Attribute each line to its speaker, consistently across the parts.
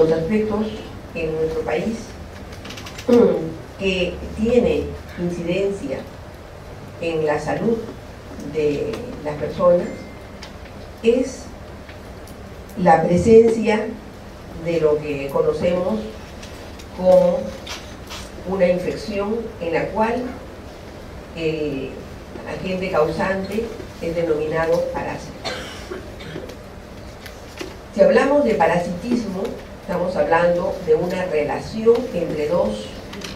Speaker 1: los aspectos en nuestro país que tiene incidencia en la salud de las personas es la presencia de lo que conocemos como una infección en la cual el agente causante es denominado parásito. Si hablamos de parasitismo, estamos hablando de una relación entre dos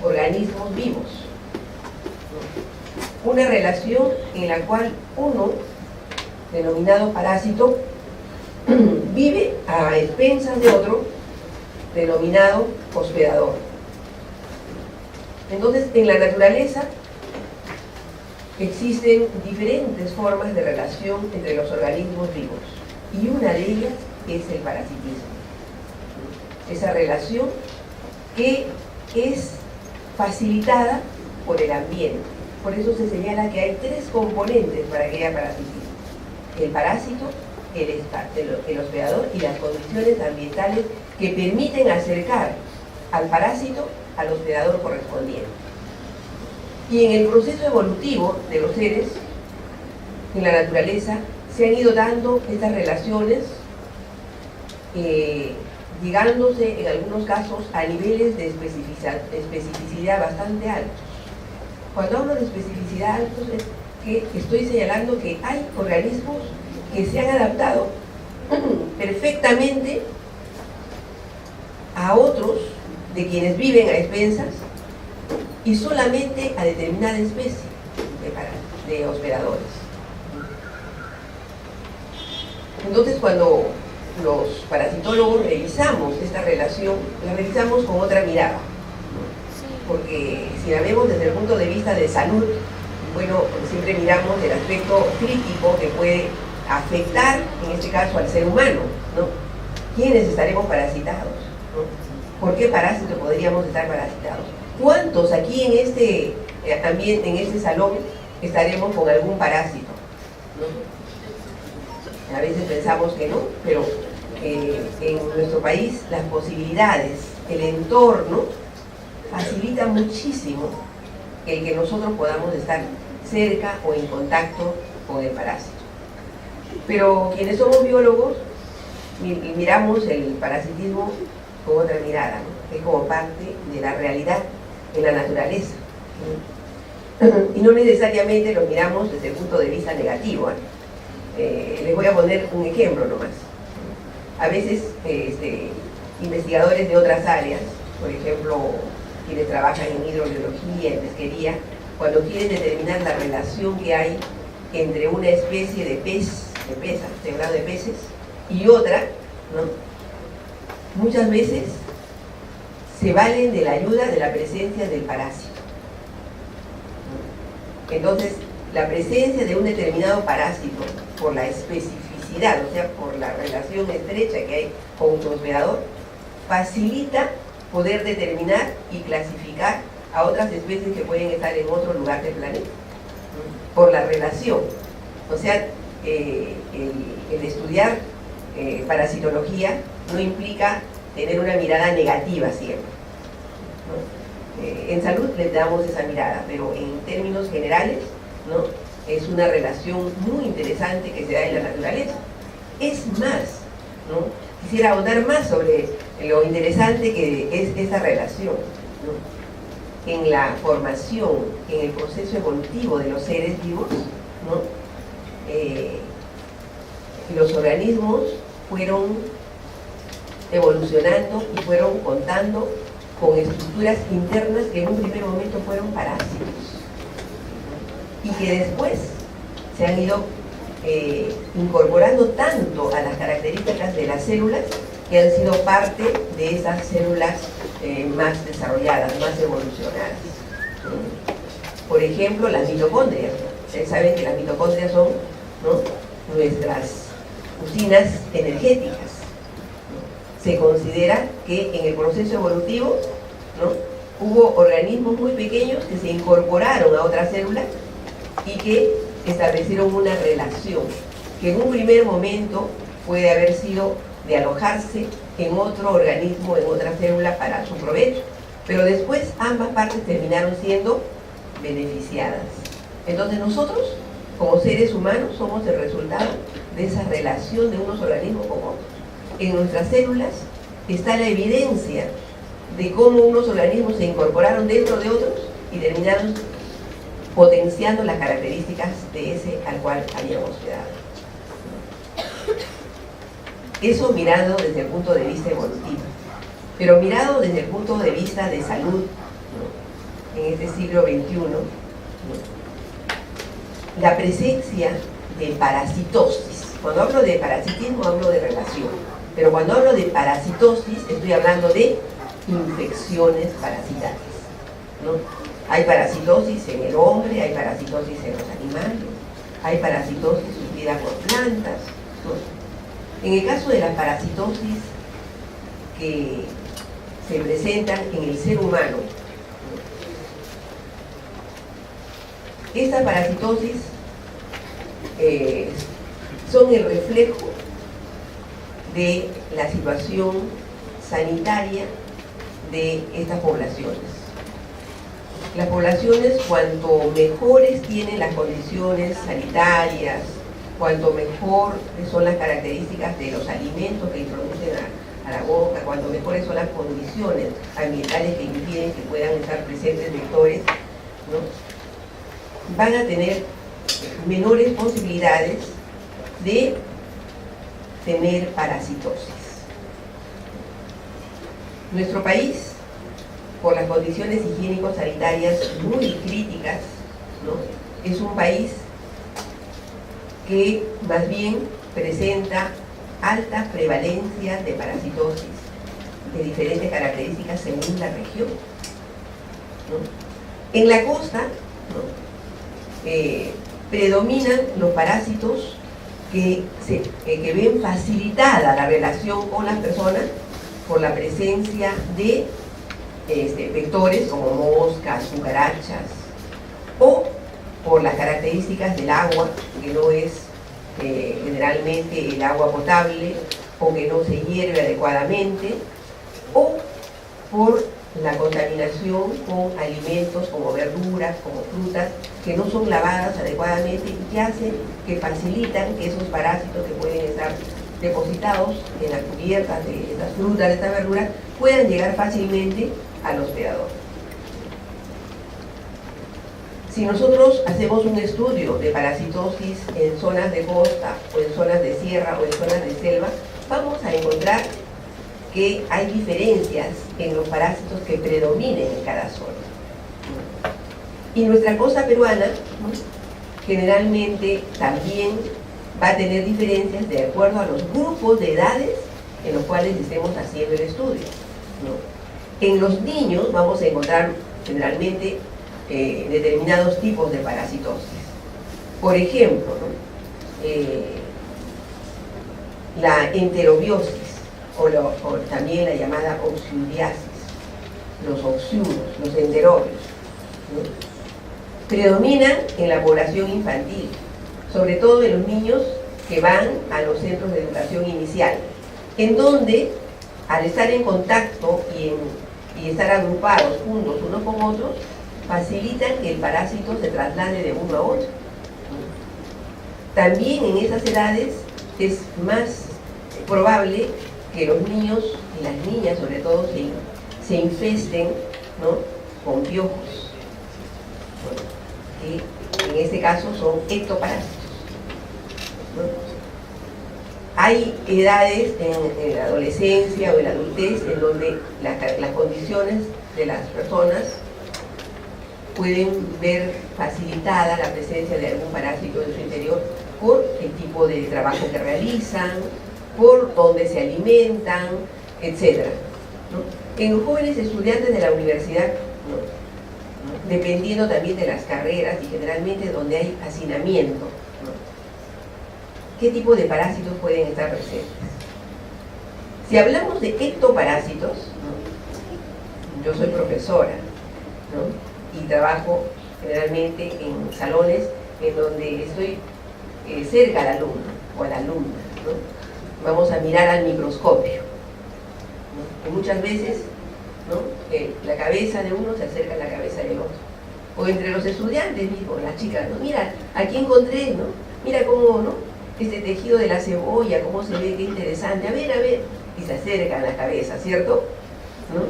Speaker 1: organismos vivos. Una relación en la cual uno, denominado parásito, vive a expensas de otro, denominado hospedador. Entonces, en la naturaleza existen diferentes formas de relación entre los organismos vivos y una de ellas es el parasitismo. Esa relación que es facilitada por el ambiente. Por eso se señala que hay tres componentes para que haya parasitismo: el parásito, el hospedador y las condiciones ambientales que permiten acercar al parásito al hospedador correspondiente. Y en el proceso evolutivo de los seres, en la naturaleza, se han ido dando estas relaciones, llegándose en algunos casos a niveles de especificidad bastante altos. Cuando hablo de especificidad altos es que estoy señalando que hay organismos que se han adaptado perfectamente a otros de quienes viven a expensas y solamente a determinada especie de hospedadores. Entonces, cuando los parasitólogos revisamos esta relación, la revisamos con otra mirada, porque si la vemos desde el punto de vista de salud, bueno, siempre miramos el aspecto crítico que puede afectar, en este caso, al ser humano, ¿no? ¿Quiénes estaremos parasitados? ¿No? ¿Por qué parásito podríamos estar parasitados? ¿Cuántos aquí en este ambiente, en este salón, estaremos con algún parásito? ¿No? A veces pensamos que no, pero en nuestro país las posibilidades, el entorno, facilita muchísimo el que nosotros podamos estar cerca o en contacto con el parásito. Pero quienes somos biólogos, miramos el parasitismo con otra mirada, ¿no? Que es como parte de la realidad en la naturaleza. Y no necesariamente lo miramos desde el punto de vista negativo. Les voy a poner un ejemplo nomás. A veces investigadores de otras áreas, por ejemplo, quienes trabajan en hidrobiología, en pesquería, cuando quieren determinar la relación que hay entre una especie de pez, estoy hablando de peces, y otra, ¿no? Muchas veces se valen de la ayuda de la presencia del parásito. Entonces, la presencia de un determinado parásito, por la especificidad, o sea, por la relación estrecha que hay con su hospedador, facilita poder determinar y clasificar a otras especies que pueden estar en otro lugar del planeta, por la relación. O sea, el estudiar parasitología no implica tener una mirada negativa siempre, ¿no? En salud le damos esa mirada, pero en términos generales, ¿no? Es una relación muy interesante que se da en la naturaleza. Es más, ¿no? Quisiera ahondar más sobre lo interesante que es esta relación, ¿no? En la formación, en el proceso evolutivo de los seres vivos, ¿no? Los organismos fueron evolucionando y fueron contando con estructuras internas que en un primer momento fueron parásitos y que después se han ido incorporando tanto a las características de las células que han sido parte de esas células más desarrolladas, más evolucionadas. Por ejemplo, las mitocondrias. Ustedes saben que las mitocondrias son, ¿no?, nuestras usinas energéticas. Se considera que en el proceso evolutivo, ¿no?, hubo organismos muy pequeños que se incorporaron a otras células y que establecieron una relación que en un primer momento puede haber sido de alojarse en otro organismo, en otra célula para su provecho. Pero después ambas partes terminaron siendo beneficiadas. Entonces nosotros, como seres humanos, somos el resultado de esa relación de unos organismos con otros. En nuestras células está la evidencia de cómo unos organismos se incorporaron dentro de otros y terminaron potenciando las características de ese al cual habíamos quedado. Eso mirado desde el punto de vista evolutivo. Pero mirado desde el punto de vista de salud, ¿no?, en este siglo XXI, ¿no?, la presencia de parasitosis. Cuando hablo de parasitismo hablo de relación, pero cuando hablo de parasitosis estoy hablando de infecciones parasitarias, ¿no? Hay parasitosis en el hombre, hay parasitosis en los animales, hay parasitosis sufrida por plantas, ¿no? En el caso de la parasitosis que se presentan en el ser humano, estas parasitosis son el reflejo de la situación sanitaria de estas poblaciones. Las poblaciones, cuanto mejores tienen las condiciones sanitarias, cuanto mejor son las características de los alimentos que introducen a la boca, cuanto mejores son las condiciones ambientales que impiden que puedan estar presentes vectores, ¿no?, van a tener menores posibilidades de tener parasitosis. Nuestro país, por las condiciones higiénico-sanitarias muy críticas, ¿no?, es un país que más bien presenta alta prevalencia de parasitosis de diferentes características según la región, ¿no? En la costa, ¿no?, predominan los parásitos que ven facilitada la relación con las personas por la presencia de vectores como moscas, cucarachas, o por las características del agua, que no es generalmente el agua potable, o que no se hierve adecuadamente, o por la contaminación con alimentos como verduras, como frutas, que no son lavadas adecuadamente y que hacen, que facilitan que esos parásitos que pueden estar depositados en las cubiertas de estas frutas, de estas verduras, puedan llegar fácilmente al hospedador. Si nosotros hacemos un estudio de parasitosis en zonas de costa, o en zonas de sierra, o en zonas de selva, vamos a encontrar que hay diferencias en los parásitos que predominen en cada zona. Y nuestra costa peruana, ¿no?, generalmente también va a tener diferencias de acuerdo a los grupos de edades en los cuales estemos haciendo el estudio, ¿no? En los niños vamos a encontrar generalmente determinados tipos de parasitosis. Por ejemplo, ¿no?, la enterobiosis, o también la llamada oxidiasis, los oxiuros, los enterobios, ¿no?, predominan en la población infantil, sobre todo en los niños que van a los centros de educación inicial, en donde al estar en contacto y estar agrupados juntos unos con otros, facilitan que el parásito se traslade de uno a otro. También en esas edades es más probable que los niños y las niñas, sobre todo, se infesten, ¿no?, con piojos, ¿no?, que en este caso son ectoparásitos, ¿no? Hay edades en la adolescencia o en la adultez en donde las condiciones de las personas pueden ver facilitada la presencia de algún parásito en su interior por el tipo de trabajo que realizan, por dónde se alimentan, etc., ¿no? En los jóvenes estudiantes de la universidad, ¿no?, dependiendo también de las carreras y generalmente donde hay hacinamiento, ¿no?, ¿qué tipo de parásitos pueden estar presentes? Si hablamos de ectoparásitos, ¿no?, yo soy profesora, ¿no?, y trabajo generalmente en salones en donde estoy cerca al alumno o a la alumna, ¿no? vamos a mirar al microscopio, ¿no? Y muchas veces, ¿no? La cabeza de uno se acerca a la cabeza del otro. O entre los estudiantes mismos, las chicas, ¿no? Mira, aquí encontré, ¿no? Mira cómo, ¿no? Este tejido de la cebolla, cómo se ve, qué interesante. A ver. Y se acercan la cabeza, ¿cierto? ¿No?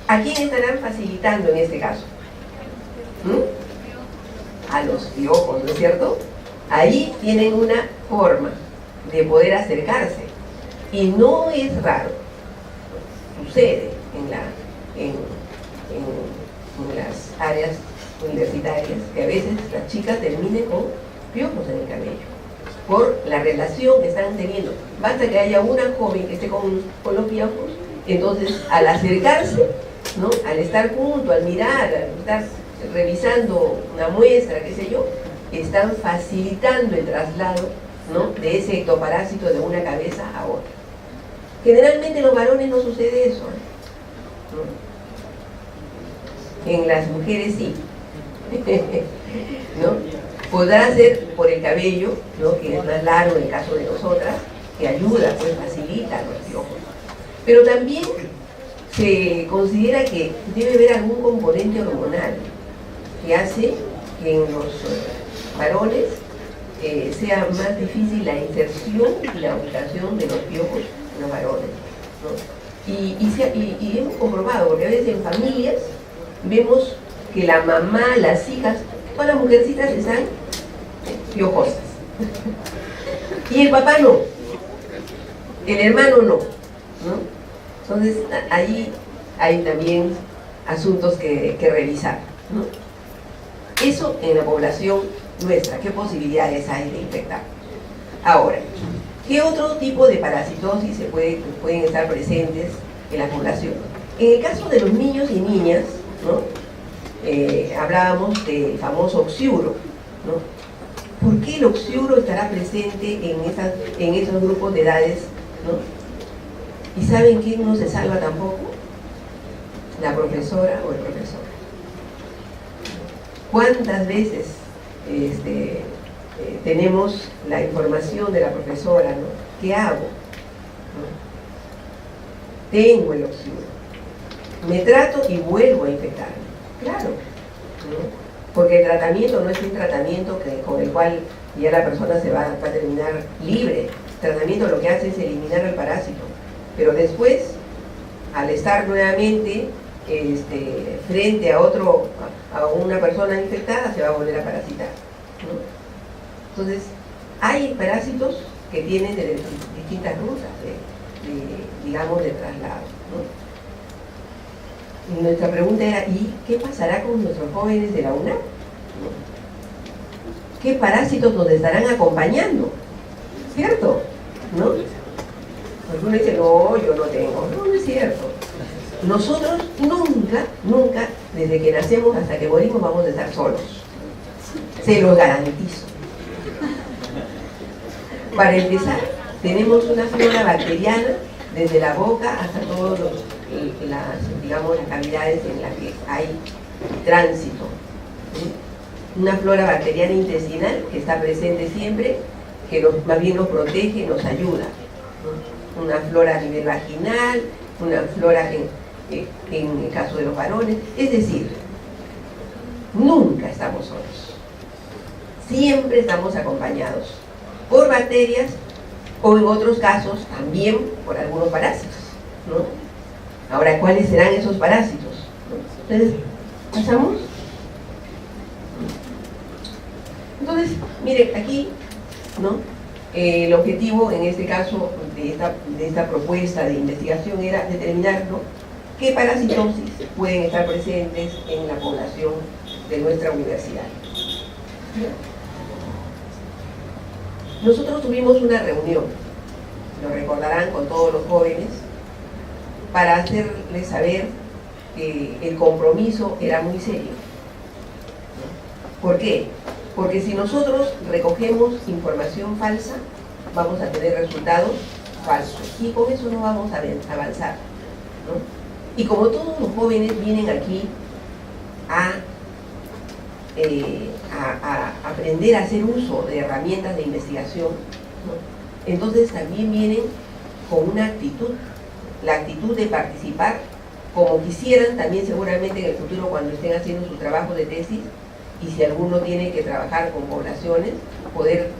Speaker 1: ¿A quién estarán facilitando en este caso? A los piojos, ¿no es cierto? Ahí tienen una forma de poder acercarse. Y no es raro. Sucede en las áreas universitarias que a veces las chicas terminen con piojos en el cabello por la relación que están teniendo. Basta que haya una joven que esté con los piojos, entonces al acercarse, ¿no? Al estar junto, al mirar, al estar revisando una muestra, qué sé yo, están facilitando el traslado, ¿no? De ese ectoparásito de una cabeza a otra. Generalmente en los varones no sucede eso, ¿no? En las mujeres sí. ¿No? Podrá ser por el cabello, ¿no? Que es más largo en el caso de nosotras, que ayuda, pues facilita los piojos. Pero también se considera que debe haber algún componente hormonal que hace que en los varones sea más difícil la inserción y la ubicación de los piojos en los varones, ¿no? Y hemos comprobado, porque a veces en familias vemos que la mamá, las hijas, todas las mujercitas están piojosas. Y el papá no, el hermano no, ¿no? Entonces allí hay también asuntos que revisar, ¿no? Eso en la población nuestra, ¿qué posibilidades hay de infectar? Ahora, ¿qué otro tipo de parasitosis pueden estar presentes en la población? En el caso de los niños y niñas, ¿no? Hablábamos del famoso oxiuro, ¿no? ¿Por qué el oxiuro estará presente en esos grupos de edades, ¿no? ¿Y saben quién no se salva tampoco? La profesora o el profesor. ¿Cuántas veces tenemos la información de la profesora, ¿no? ¿Qué hago? ¿No? Tengo el oxiuro. Me trato y vuelvo a infectarme. Claro, ¿no? Porque el tratamiento no es un tratamiento con el cual ya la persona se va a terminar libre. El tratamiento lo que hace es eliminar el parásito. Pero después, al estar nuevamente frente a una persona infectada, se va a volver a parasitar, ¿no? Entonces, hay parásitos que tienen distintas rutas digamos, de traslado, ¿no? Y nuestra pregunta era, ¿y qué pasará con nuestros jóvenes de la UNAM? ¿Qué parásitos nos estarán acompañando? ¿Cierto? ¿No? Algunos dicen, no, yo no tengo. No, no es cierto. Nosotros nunca, desde que nacemos hasta que morimos, vamos a estar solos. Se los garantizo. Para empezar, tenemos una flora bacteriana desde la boca hasta todas las cavidades en las que hay tránsito. ¿Sí? Una flora bacteriana intestinal que está presente siempre, que más bien nos protege, nos ayuda. ¿No? Una flora a nivel vaginal, una flora en el caso de los varones. Es decir, nunca estamos solos. Siempre estamos acompañados por bacterias o en otros casos también por algunos parásitos, ¿no? Ahora, ¿cuáles serán esos parásitos? Entonces, ¿pasamos? Entonces, miren, aquí, ¿no? El objetivo, en este caso, de esta propuesta de investigación era determinar, ¿no? qué parasitosis pueden estar presentes en la población de nuestra universidad. Nosotros tuvimos una reunión, lo recordarán, con todos los jóvenes, para hacerles saber que el compromiso era muy serio. ¿Por qué? Porque si nosotros recogemos información falsa, vamos a tener resultados falsos y con eso no vamos a avanzar, ¿no? Y como todos los jóvenes vienen aquí a aprender a hacer uso de herramientas de investigación, ¿no? Entonces también vienen con una actitud, la actitud de participar como quisieran también seguramente en el futuro cuando estén haciendo su trabajo de tesis, y si alguno tiene que trabajar con poblaciones, poder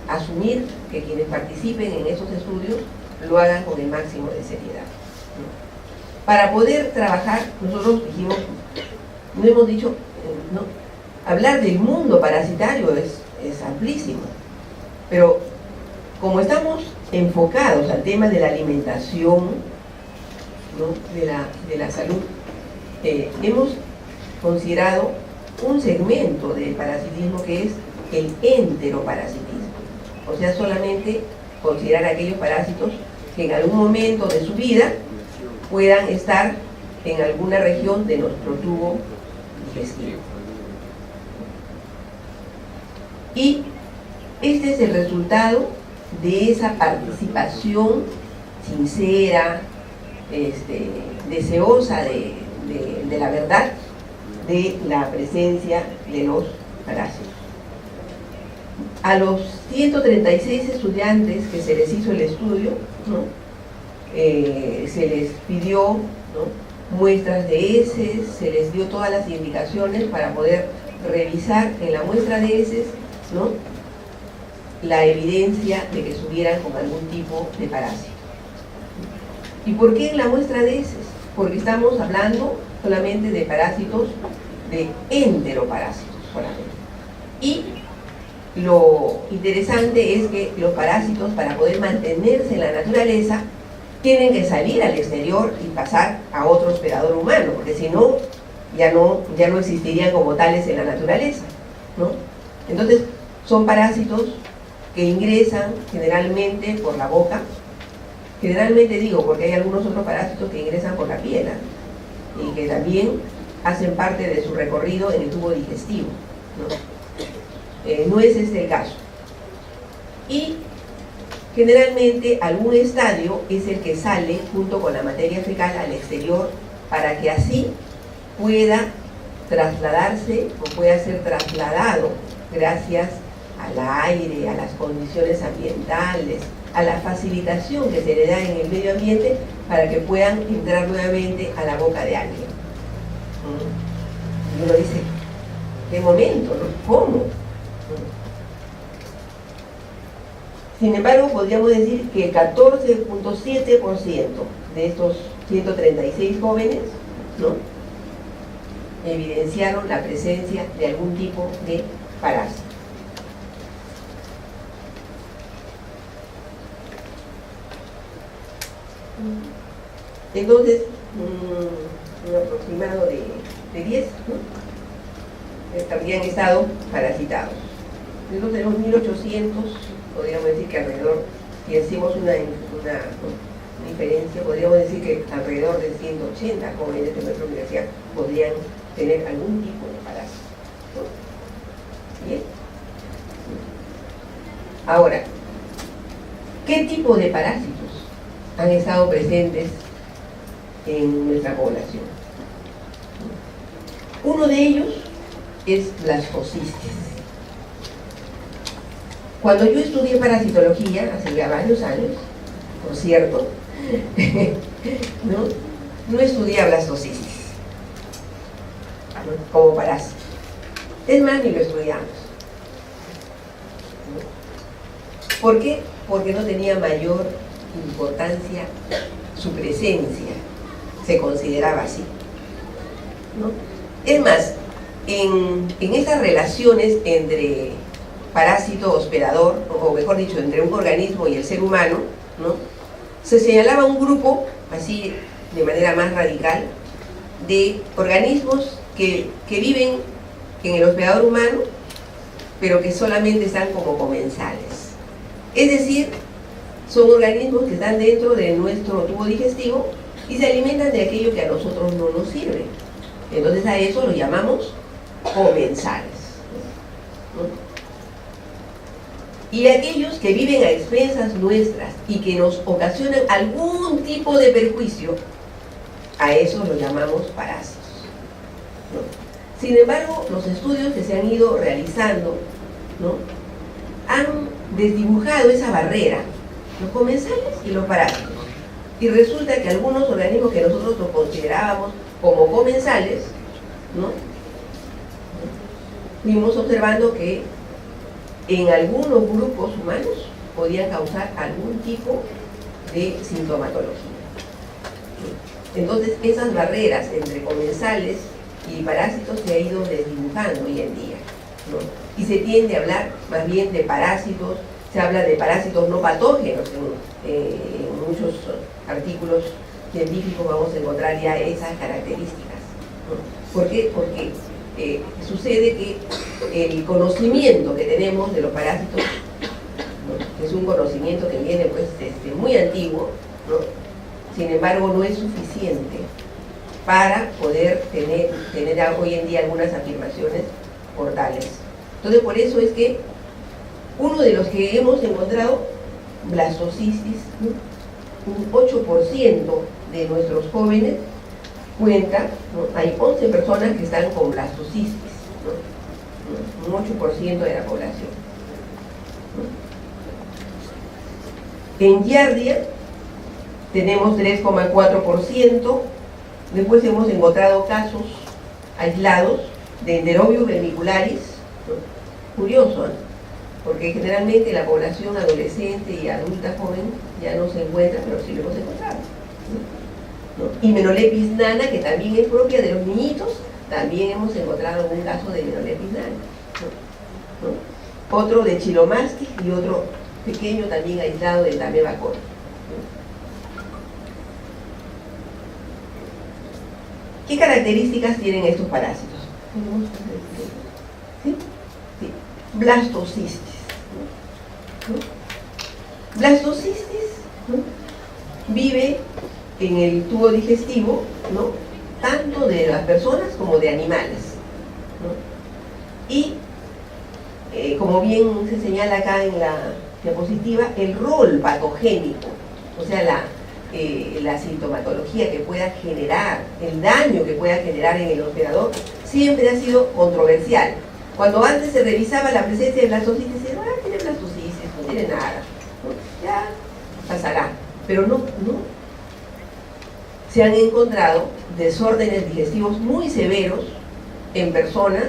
Speaker 1: asumir que quienes participen en esos estudios lo hagan con el máximo de seriedad, ¿no? Para poder trabajar, nosotros dijimos, no hemos dicho, ¿no? Hablar del mundo parasitario es amplísimo, pero como estamos enfocados al tema de la alimentación, ¿no? de la salud, hemos considerado un segmento del parasitismo que es el enteroparasitismo, o sea, solamente considerar aquellos parásitos que en algún momento de su vida puedan estar en alguna región de nuestro tubo digestivo. Y este es el resultado de esa participación sincera, deseosa de la verdad, de la presencia de los parásitos. A los 136 estudiantes que se les hizo el estudio, ¿no? Se les pidió, ¿no? muestras de heces, se les dio todas las indicaciones para poder revisar en la muestra de heces, ¿no? la evidencia de que estuvieran con algún tipo de parásito. ¿Y por qué en la muestra de heces? Porque estamos hablando solamente de parásitos, de enteroparásitos solamente. Y lo interesante es que los parásitos, para poder mantenerse en la naturaleza, tienen que salir al exterior y pasar a otro hospedador humano, porque si no, ya no existirían como tales en la naturaleza, ¿no? Entonces, son parásitos que ingresan generalmente por la boca. Generalmente digo, porque hay algunos otros parásitos que ingresan por la piel, ¿eh? y que también hacen parte de su recorrido en el tubo digestivo, ¿no? No es este el caso. Y generalmente algún estadio es el que sale junto con la materia fecal al exterior para que así pueda trasladarse o pueda ser trasladado gracias al aire, a las condiciones ambientales, a la facilitación que se le da en el medio ambiente para que puedan entrar nuevamente a la boca de alguien. Y uno dice, ¿qué momento? ¿No? ¿Cómo? Sin embargo, podríamos decir que el 14.7% de estos 136 jóvenes, ¿no? evidenciaron la presencia de algún tipo de parásito. Entonces, un aproximado de 10, ¿no? habrían estado parasitados. Entonces, de los 1800, podríamos decir que alrededor, si hacemos una diferencia, podríamos decir que alrededor de 180 jóvenes de nuestra universidad podrían tener algún tipo de parásito, ¿no? Bien. Ahora, ¿qué tipo de parásitos han estado presentes en nuestra población? Uno de ellos es las fosistis. Cuando yo estudié parasitología, hace ya varios años, por cierto, no estudié blastocisis como parásito. Es más, ni lo estudiamos. ¿Por qué? Porque no tenía mayor importancia su presencia, se consideraba así, ¿no? Es más, en esas relaciones entre parásito hospedador, o mejor dicho, entre un organismo y el ser humano, ¿no? se señalaba un grupo, así de manera más radical, de organismos que viven en el hospedador humano, pero que solamente están como comensales. Es decir, son organismos que están dentro de nuestro tubo digestivo y se alimentan de aquello que a nosotros no nos sirve. Entonces a eso lo llamamos comensales, ¿no? Y aquellos que viven a expensas nuestras y que nos ocasionan algún tipo de perjuicio, a eso lo llamamos parásitos, ¿no? Sin embargo, los estudios que se han ido realizando, ¿no? han desdibujado esa barrera los comensales y los parásitos. Y resulta que algunos organismos que nosotros los considerábamos como comensales, ¿no?, fuimos observando que en algunos grupos humanos podían causar algún tipo de sintomatología. Entonces, esas barreras entre comensales y parásitos se ha ido desdibujando hoy en día, ¿no? Y se tiende a hablar más bien de parásitos, se habla de parásitos no patógenos. En muchos artículos científicos vamos a encontrar ya esas características, ¿no? ¿Por qué? Porque sucede que el conocimiento que tenemos de los parásitos, ¿no?, es un conocimiento que viene pues muy antiguo, ¿no? Sin embargo no es suficiente para poder tener hoy en día algunas afirmaciones portales. Entonces por eso es que uno de los que hemos encontrado, blastocisis, ¿no?, un 8% de nuestros jóvenes cuenta, ¿no?, hay 11 personas que están con blastocisis, ¿no?, un 8% de la población, ¿no? En giardia tenemos 3,4%, después hemos encontrado casos aislados de Enterobius vermicularis, ¿no? Curioso, ¿eh?, porque generalmente la población adolescente y adulta joven ya no se encuentra, pero sí lo hemos encontrado, ¿no? Y Menolepis nana, que también es propia de los niñitos, también hemos encontrado un caso de Menolepis nana, ¿no? Otro de Chilomastis y otro pequeño también aislado de Tamebacol. ¿Qué características tienen estos parásitos? ¿Sí? Sí. Blastocisis, ¿no? Blastocisis, ¿no?, vive en el tubo digestivo, ¿no?, tanto de las personas como de animales, ¿no? Y como bien se señala acá en la diapositiva, el rol patogénico, o sea, la sintomatología que pueda generar, el daño que pueda generar en el hospedador, siempre ha sido controversial. Cuando antes se revisaba la presencia de blastocitis, se decía, tiene blastocitis, no tiene nada, ¿no?, ya pasará. Pero no. Se han encontrado desórdenes digestivos muy severos en personas,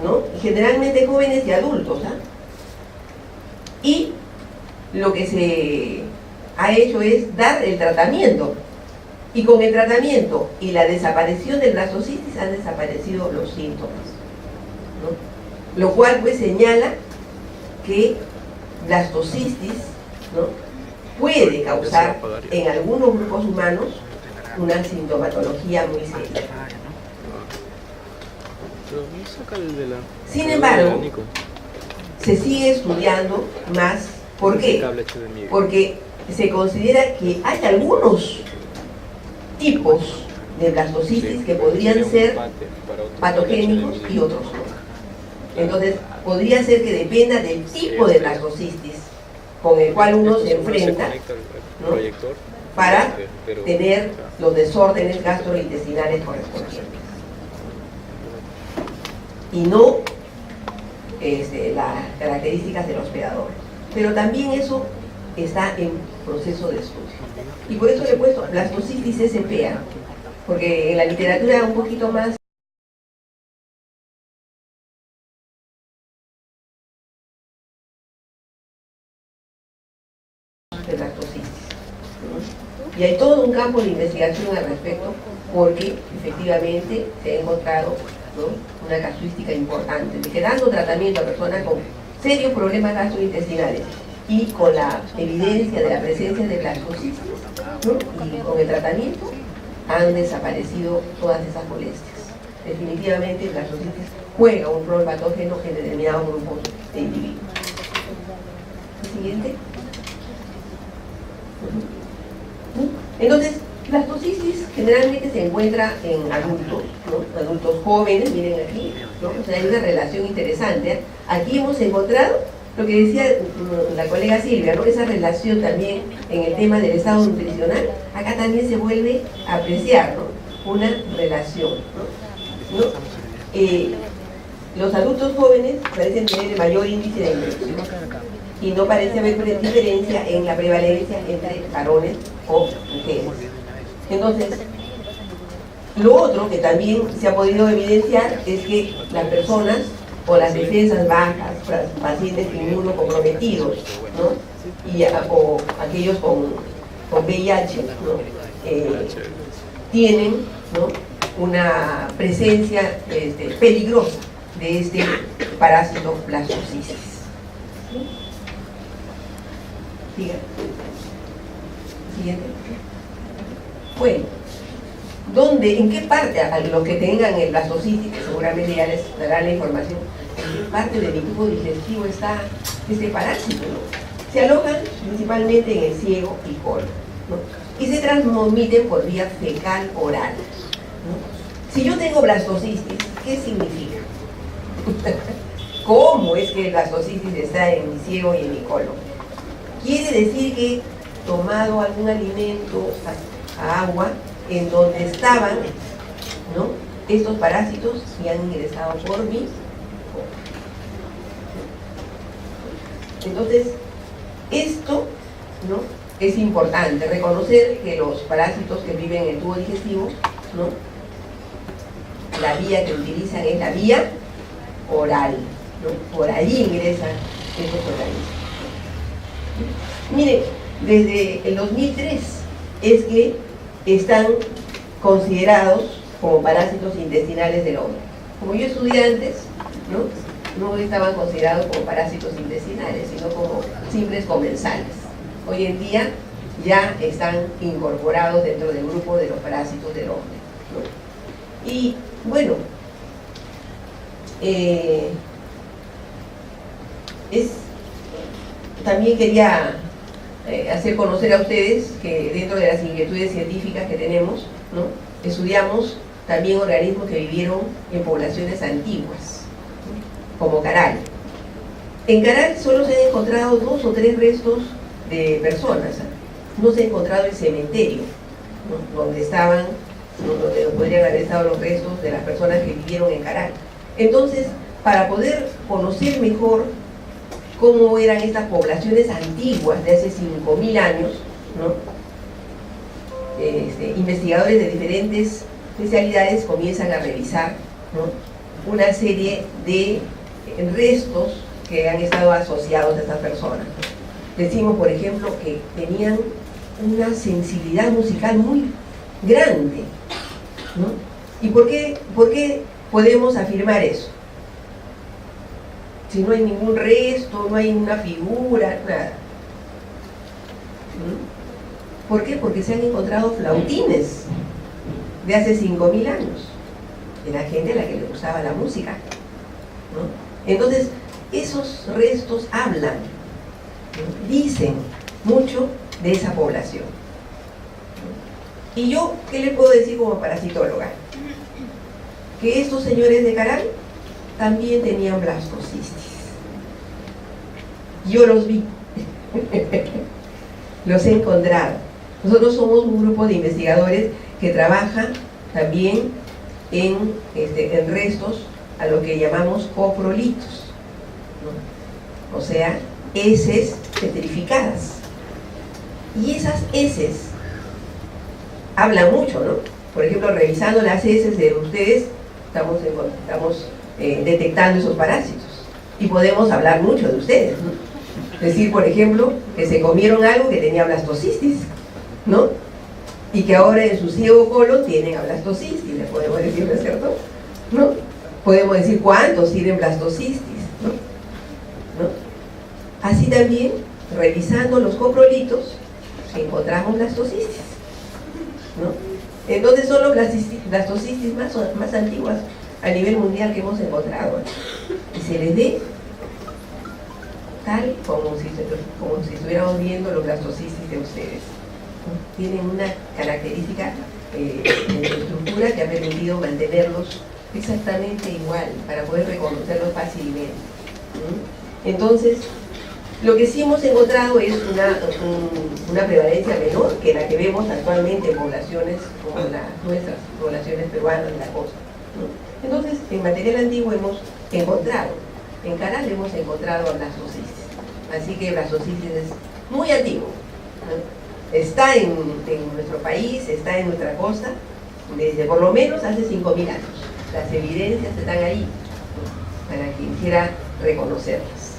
Speaker 1: ¿no?, generalmente jóvenes y adultos, ¿ah? Y lo que se ha hecho es dar el tratamiento, y con el tratamiento y la desaparición del blastocitis han desaparecido los síntomas, ¿no? Lo cual pues señala que blastocitis, ¿no?, puede causar en algunos grupos humanos una sintomatología muy seria. Sin embargo, se sigue estudiando más. ¿Por qué? Porque se considera que hay algunos tipos de blastocitis que podrían ser patogénicos y otros no. Entonces, podría ser que dependa del tipo de blastocitis con el cual uno se enfrenta, ¿no?, para tener los desórdenes gastrointestinales correspondientes. Y no las características del hospedador. Pero también eso está en proceso de estudio. Y por eso le he puesto blastocitis SPA, porque en la literatura un poquito más de blastocitis, ¿no? Y hay todo un campo de investigación al respecto, porque efectivamente se ha encontrado, ¿no?, una casuística importante de que dando tratamiento a personas con serios problemas gastrointestinales y con la evidencia de la presencia de blastocitis, ¿no?, y con el tratamiento han desaparecido todas esas molestias. Definitivamente blastocitis juega un rol patógeno en determinados grupos de individuos. Siguiente. Entonces, blastocitis generalmente se encuentra en adultos, ¿no?, adultos jóvenes, miren aquí, ¿no?, o sea, hay una relación interesante, ¿eh? Aquí hemos encontrado lo que decía la colega Silvia, ¿no?, esa relación también en el tema del estado nutricional. Acá también se vuelve a apreciar, ¿no?, una relación, ¿no? Los adultos jóvenes parecen tener el mayor índice de infección, y no parece haber diferencia en la prevalencia entre varones o mujeres. Entonces, lo otro que también se ha podido evidenciar es que las personas o las defensas bajas, pacientes inmunocomprometidos, ¿no? O aquellos con VIH, ¿no? Tienen, ¿no?, una presencia peligrosa de este parásito blastocisis. Siga. Siguiente. Bueno, ¿en qué parte, a los que tengan el blastocitis, que seguramente ya les dará la información, en qué parte del tubo digestivo está este parásito, ¿no? Se alojan principalmente en el ciego y colon, ¿no? Y se transmiten por vía fecal oral, ¿no? Si yo tengo blastocitis, ¿qué significa? ¿Cómo es que el blastocitis está en mi ciego y en mi colon? Quiere decir que he tomado algún alimento, agua, en donde estaban, ¿no?, estos parásitos y han ingresado por mí. Entonces, esto, ¿no?, es importante, reconocer que los parásitos que viven en el tubo digestivo, ¿no?, la vía que utilizan es la vía oral, ¿no? Por ahí ingresan estos organismos. Mire, desde el 2003 es que están considerados como parásitos intestinales del hombre. Como yo estudié antes, no estaban considerados como parásitos intestinales, sino como simples comensales. Hoy en día ya están incorporados dentro del grupo de los parásitos del hombre, ¿no? Y bueno, también quería hacer conocer a ustedes que dentro de las inquietudes científicas que tenemos, ¿no?, estudiamos también organismos que vivieron en poblaciones antiguas, ¿no?, como Caral. En Caral solo se han encontrado 2 o 3 restos de personas, no se ha encontrado el cementerio, ¿no?, donde podrían haber estado los restos de las personas que vivieron en Caral. Entonces, para poder conocer mejor cómo eran estas poblaciones antiguas de hace 5.000 años, ¿no?, investigadores de diferentes especialidades comienzan a revisar, ¿no?, una serie de restos que han estado asociados a estas personas. Decimos, por ejemplo, que tenían una sensibilidad musical muy grande, ¿no? ¿Y por qué podemos afirmar eso? Si no hay ningún resto, no hay una figura, nada. ¿Por qué? Porque se han encontrado flautines de hace 5.000 años, de la gente a la que le gustaba la música, ¿no? Entonces, esos restos hablan, ¿no?, dicen mucho de esa población. Y yo, ¿qué le puedo decir como parasitóloga? Que estos señores de Caral también tenían blastocisis. Yo los vi, los he encontrado. Nosotros somos un grupo de investigadores que trabaja también en restos a lo que llamamos coprolitos, ¿no?, o sea, heces petrificadas. Y esas heces hablan mucho, ¿no? Por ejemplo, revisando las heces de ustedes, estamos detectando esos parásitos y podemos hablar mucho de ustedes, ¿no? Decir, por ejemplo, que se comieron algo que tenía blastocitis, ¿no?, y que ahora en su ciego colon tienen blastocitis, le podemos decir, ¿no es cierto?, ¿no? Podemos decir cuántos tienen blastocitis, ¿no? Así también, revisando los coprolitos, encontramos blastocitis, ¿no? Entonces son los blastocitis más antiguas a nivel mundial que hemos encontrado, y se les ve tal como si estuviéramos viendo los blastocitis de ustedes, ¿no? Tienen una característica en su estructura que ha permitido mantenerlos exactamente igual para poder reconocerlos fácilmente, ¿no? Entonces, lo que sí hemos encontrado es una prevalencia menor que la que vemos actualmente en poblaciones como nuestras poblaciones peruanas de la costa, ¿no? Entonces, en material antiguo hemos encontrado, en Caral hemos encontrado blastocitis. Así que Blastocisis es muy antiguo, ¿no? Está en nuestro país, está en nuestra costa, desde por lo menos hace 5.000 años. Las evidencias están ahí, ¿no? Para quien quiera reconocerlas,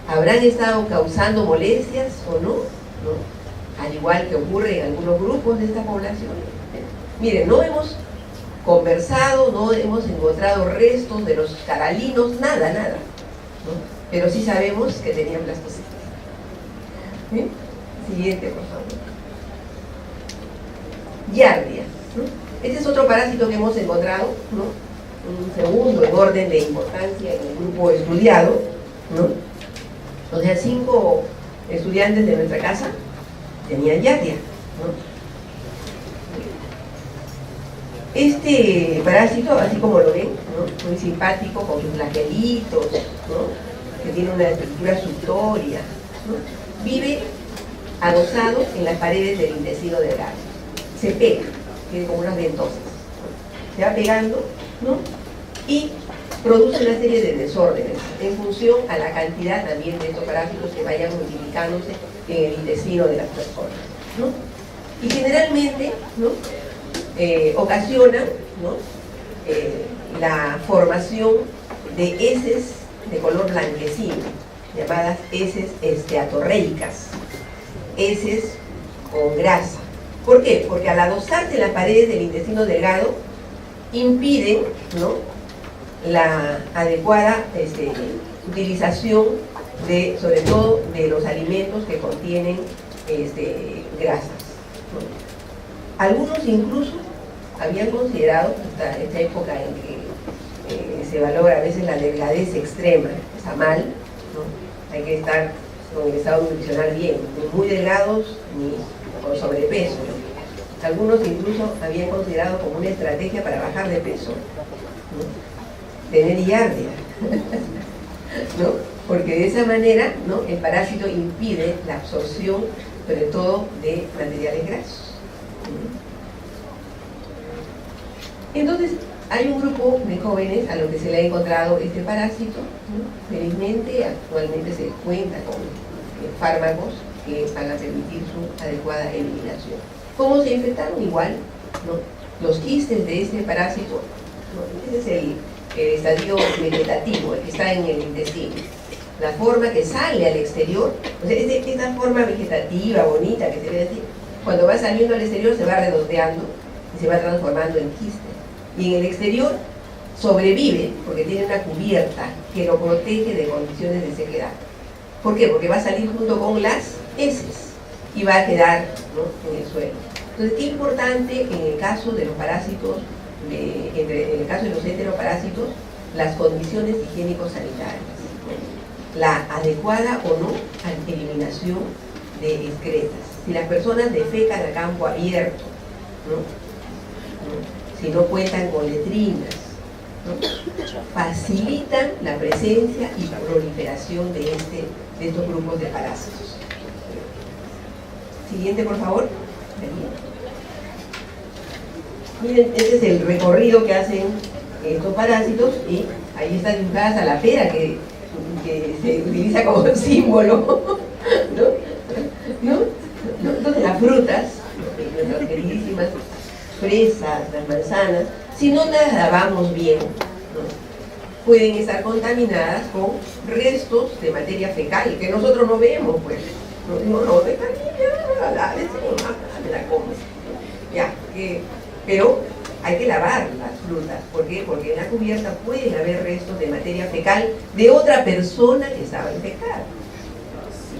Speaker 1: ¿no? ¿Habrán estado causando molestias o no? ¿No? Al igual que ocurre en algunos grupos de esta población. Miren, no hemos conversado, no hemos encontrado restos de los caralinos, nada, ¿no? Pero sí sabemos que tenían blastocitis. ¿Sí? Siguiente, por favor. Giardia, ¿no? Este es otro parásito que hemos encontrado, ¿no? Un segundo en orden de importancia en el grupo estudiado, ¿no? O sea, 5 estudiantes de nuestra casa tenían Giardia, ¿no? Este parásito, así como lo ven, ¿no? Muy simpático, con sus flagelitos, ¿no? Que tiene una estructura suctoria, ¿no? Vive adosado en las paredes del intestino delgado. Se pega, tiene como unas ventosas, ¿no? Se va pegando, ¿no? Y produce una serie de desórdenes en función a la cantidad también de estos parásitos que vayan multiplicándose en el intestino de las personas, ¿no? Y generalmente, ¿no? Ocasiona, ¿no? La formación de heces de color blanquecino, llamadas heces esteatorreicas, heces con grasa. ¿Por qué? Porque al adosarse en las paredes del intestino delgado, impiden, ¿no? La adecuada utilización de, sobre todo, de los alimentos que contienen grasas, ¿no? Algunos incluso habían considerado, hasta esta época en que se valora a veces la delgadez extrema, está mal, ¿no? Hay que estar con el estado nutricional bien, ni muy delgados ni con sobrepeso, ¿no? Algunos incluso habían considerado como una estrategia para bajar de peso, ¿no? Tener giardia, ¿no? Porque de esa manera, ¿no? El parásito impide la absorción, sobre todo, de materiales grasos. Entonces, hay un grupo de jóvenes a los que se le ha encontrado este parásito, ¿no? Felizmente, actualmente se cuenta con fármacos que van a permitir su adecuada eliminación. ¿Cómo se infectaron? Igual, ¿no? Los quistes de este parásito, ¿no? Ese es el estadio vegetativo, el que está en el intestino. La forma que sale al exterior, o sea, esta forma vegetativa, bonita que se ve así, cuando va saliendo al exterior se va redondeando y se va transformando en quiste. Y en el exterior sobrevive porque tiene una cubierta que lo protege de condiciones de sequedad. ¿Por qué? Porque va a salir junto con las heces y va a quedar, ¿no? En el suelo. Entonces, qué importante en el caso de los parásitos, en el caso de los enteroparásitos, las condiciones higiénico-sanitarias, ¿no? La adecuada o no eliminación de excretas. Si las personas defecan a campo abierto, ¿no? Si no cuentan con letrinas, ¿no? Facilitan la presencia y proliferación de estos grupos de parásitos. Siguiente, por favor. Miren, este es el recorrido que hacen estos parásitos y ahí está dibujada Salapera, que se utiliza como símbolo, ¿no? Entonces las frutas, nuestras queridísimas fresas, las manzanas, si no las lavamos bien, ¿no? Pueden estar contaminadas con restos de materia fecal que nosotros no vemos, pues. No, está bien, me la comes. Ya, pero hay que lavar las frutas. ¿Por qué? Porque en la cubierta pueden haber restos de materia fecal de otra persona que estaba infectada.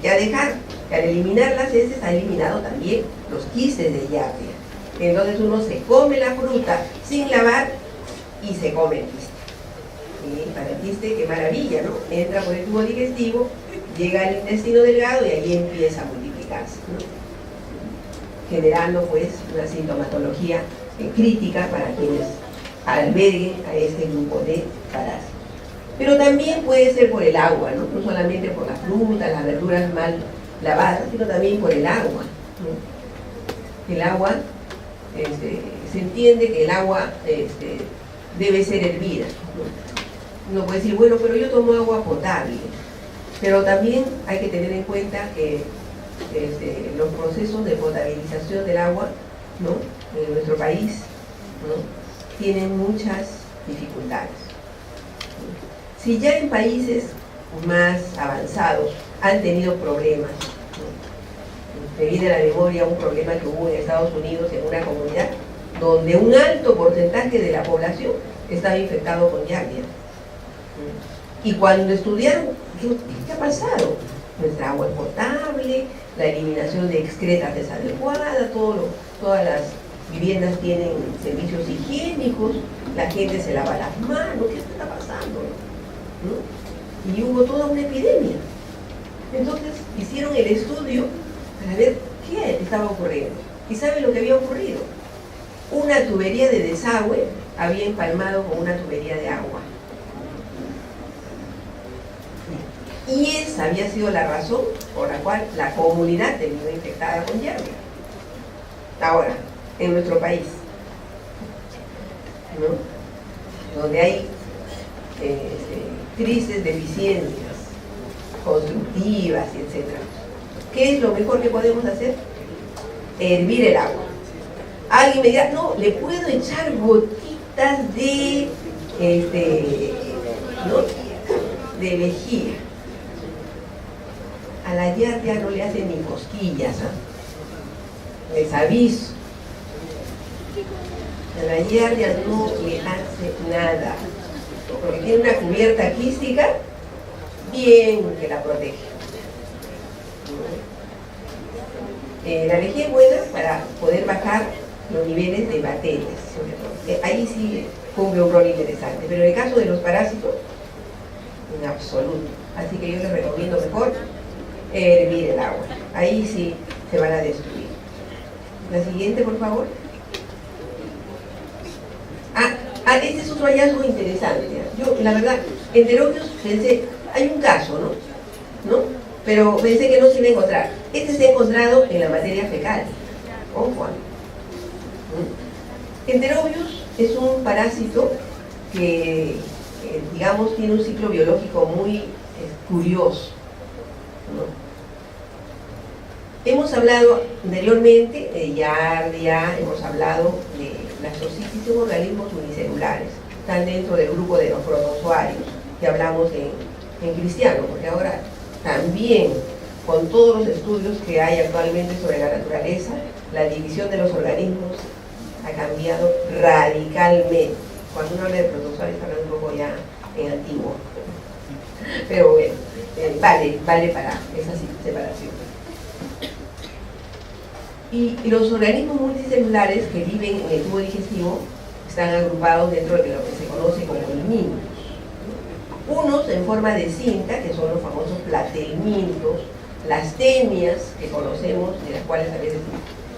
Speaker 1: Ya dejar, que al eliminar las heces ha eliminado también los quistes de giardia. Entonces uno se come la fruta sin lavar y se come el quiste. Y para el quiste, qué maravilla, ¿no? Entra por el tubo digestivo, llega al intestino delgado y ahí empieza a multiplicarse, ¿no? Generando pues una sintomatología crítica para quienes alberguen a este grupo de parásitos. Pero también puede ser por el agua, ¿no? No solamente por las frutas, las verduras mal lavadas, sino también por el agua, ¿no? El agua, se entiende que el agua debe ser hervida, ¿no? Uno puede decir, bueno, pero yo tomo agua potable. Pero también hay que tener en cuenta que los procesos de potabilización del agua, ¿no?, en nuestro país, ¿no?, tienen muchas dificultades. Si ya en países más avanzados han tenido problemas, ¿no?, me viene a la memoria un problema que hubo en Estados Unidos en una comunidad donde un alto porcentaje de la población estaba infectado con Giardia. Y cuando estudiaron, ¿qué ha pasado? Nuestra agua es potable, la eliminación de excretas es adecuada, todas las viviendas tienen servicios higiénicos, la gente se lava las manos, ¿qué está pasando? ¿No? Y hubo toda una epidemia. Entonces hicieron el estudio para ver qué estaba ocurriendo. ¿Y saben lo que había ocurrido? Una tubería de desagüe había empalmado con una tubería de agua. Y esa había sido la razón por la cual la comunidad terminó infectada con Giardia. Ahora, en nuestro país, ¿no?, donde hay tristes deficiencias constructivas, etc., ¿qué es lo mejor que podemos hacer? Hervir el agua. Alguien me dirá, no, le puedo echar gotitas de, ¿no?, de lejía. A la Giardia no le hacen ni cosquillas, ¿eh? Les aviso. A la Giardia no le hace nada, porque tiene una cubierta quística bien que la protege. La lejía es buena para poder bajar los niveles de bacterias, sobre todo. Ahí sí cumple un rol interesante, pero en el caso de los parásitos, en absoluto. Así que yo les recomiendo mejor hervir el agua. Ahí sí se van a destruir. La siguiente, por favor. Este es otro hallazgo interesante. Yo, la verdad, Enterobius pensé, hay un caso, ¿no? Pero pensé que no se iba a encontrar. Este se ha encontrado en la materia fecal. Ojo. Enterobius es un parásito que, digamos, tiene un ciclo biológico muy curioso, ¿no? Hemos hablado anteriormente de Giardia, hemos hablado de la blastocitis, son organismos unicelulares, están dentro del grupo de los protozoarios, que hablamos en Cristiano, porque ahora también, con todos los estudios que hay actualmente sobre la naturaleza, la división de los organismos ha cambiado radicalmente. Cuando uno habla de protozoarios, habla un poco ya en antiguo, pero bueno, vale para esa separación. Y los organismos multicelulares que viven en el tubo digestivo están agrupados dentro de lo que se conoce como helmintos. Unos en forma de cinta, que son los famosos platelmintos, las tenias que conocemos, de las cuales a veces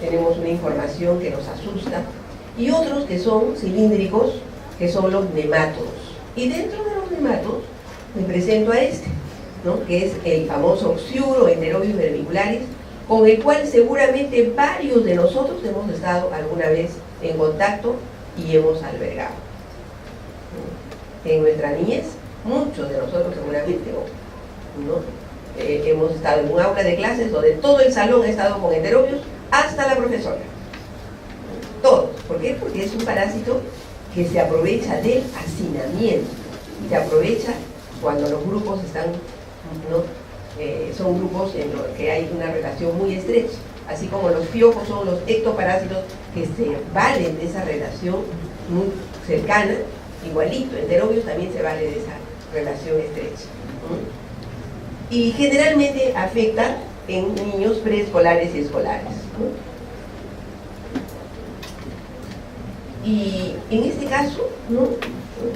Speaker 1: tenemos una información que nos asusta, y otros que son cilíndricos, que son los nemátodos. Y dentro de los nemátodos me presento a este, ¿no?, que es el famoso Xiuro Enterobius vermicularis, con el cual seguramente varios de nosotros hemos estado alguna vez en contacto y hemos albergado. En nuestra niñez, muchos de nosotros seguramente, ¿no?, hemos estado en un aula de clases donde todo el salón ha estado con Enterobius, hasta la profesora. Todos. ¿Por qué? Porque es un parásito que se aprovecha del hacinamiento, se aprovecha cuando los grupos están, ¿no?, son grupos en los que hay una relación muy estrecha, así como los piojos son los ectoparásitos que se valen de esa relación muy cercana, igualito, Enterobius también se vale de esa relación estrecha. Y generalmente afecta en niños preescolares y escolares. Y en este caso, ¿no?,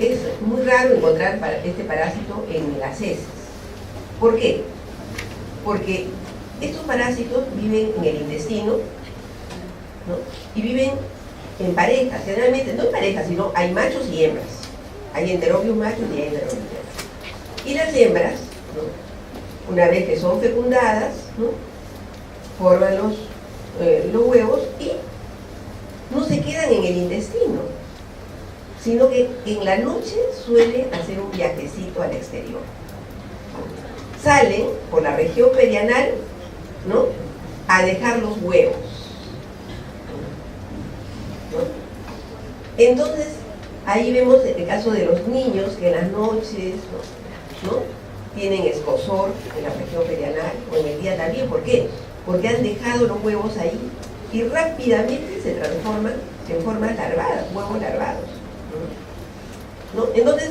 Speaker 1: es muy raro encontrar este parásito en las heces. ¿Por qué? Porque estos parásitos viven en el intestino, ¿no?, y viven en parejas, generalmente no en parejas, sino hay machos y hembras. Hay Enterobius machos y hay Enterobius hembras. Y las hembras, ¿no?, una vez que son fecundadas, ¿no?, forman los huevos y no se quedan en el intestino, sino que en la noche suelen hacer un viajecito al exterior. salen por la región perianal, ¿no?, a dejar los huevos, ¿no? Entonces, ahí vemos el caso de los niños que en las noches, ¿no?, tienen escozor en la región perianal, o en el día también. ¿Por qué? Porque han dejado los huevos ahí y rápidamente se transforman en formas larvadas, huevos larvados, ¿no? Entonces,